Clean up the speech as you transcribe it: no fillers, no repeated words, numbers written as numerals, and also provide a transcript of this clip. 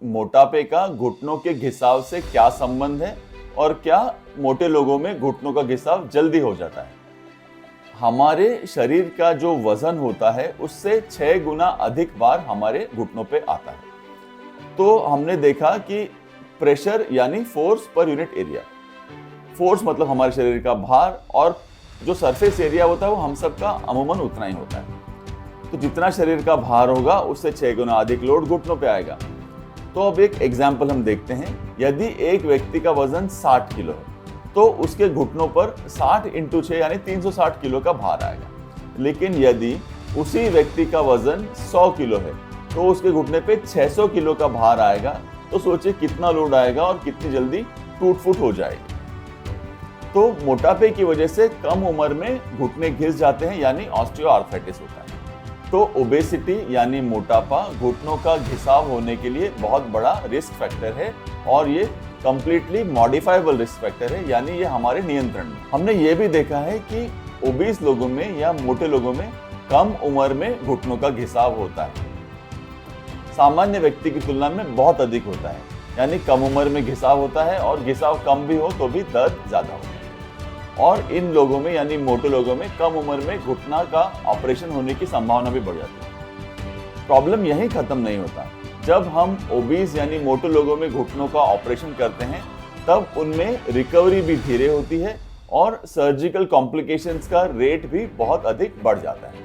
मोटापे का घुटनों के घिसाव से क्या संबंध है और क्या मोटे लोगों में घुटनों का घिसाव जल्दी हो जाता है? हमारे शरीर का जो वजन होता है उससे 6 गुना अधिक बार हमारे घुटनों पे आता है। तो हमने देखा कि प्रेशर यानी force per unit area, force मतलब हमारे शरीर का भार, और जो सरफेस एरिया होता है वो हम सबका अमूमन उतना ही होता है। तो जितना शरीर का भार होगा उससे 6 गुना अधिक लोड घुटनों पे आएगा। तो अब एक एग्जाम्पल हम देखते हैं। यदि एक व्यक्ति का वजन 60 किलो है तो उसके घुटनों पर 60 × 6 यानी 360 किलो का भार आएगा। लेकिन यदि उसी व्यक्ति का वजन 100 किलो है तो उसके घुटने पे 600 किलो का भार आएगा। तो सोचिए कितना लोड आएगा और कितनी जल्दी टूट फूट हो जाएगी। तो मोटापे की वजह से कम उम्र में घुटने घिस जाते हैं यानी ऑस्टियोआर्थराइटिस होता है। तो ओबेसिटी यानी मोटापा घुटनों का घिसाव होने के लिए बहुत बड़ा रिस्क फैक्टर है और ये कंप्लीटली मॉडिफाइबल रिस्क फैक्टर है, यानी ये हमारे नियंत्रण में। हमने ये भी देखा है कि ओबीस लोगों में या मोटे लोगों में कम उम्र में घुटनों का घिसाव होता है, सामान्य व्यक्ति की तुलना में बहुत अधिक होता है। यानी कम उम्र में घिसाव होता है और घिसाव कम भी हो तो भी दर्द ज्यादा होता है। और इन लोगों में यानी मोटे लोगों में कम उम्र में घुटना का ऑपरेशन होने की संभावना भी बढ़ जाती है। प्रॉब्लम यहीं खत्म नहीं होता। जब हम ओबीस यानी मोटे लोगों में घुटनों का ऑपरेशन करते हैं तब उनमें रिकवरी भी धीरे होती है और सर्जिकल कॉम्प्लिकेशंस का रेट भी बहुत अधिक बढ़ जाता है।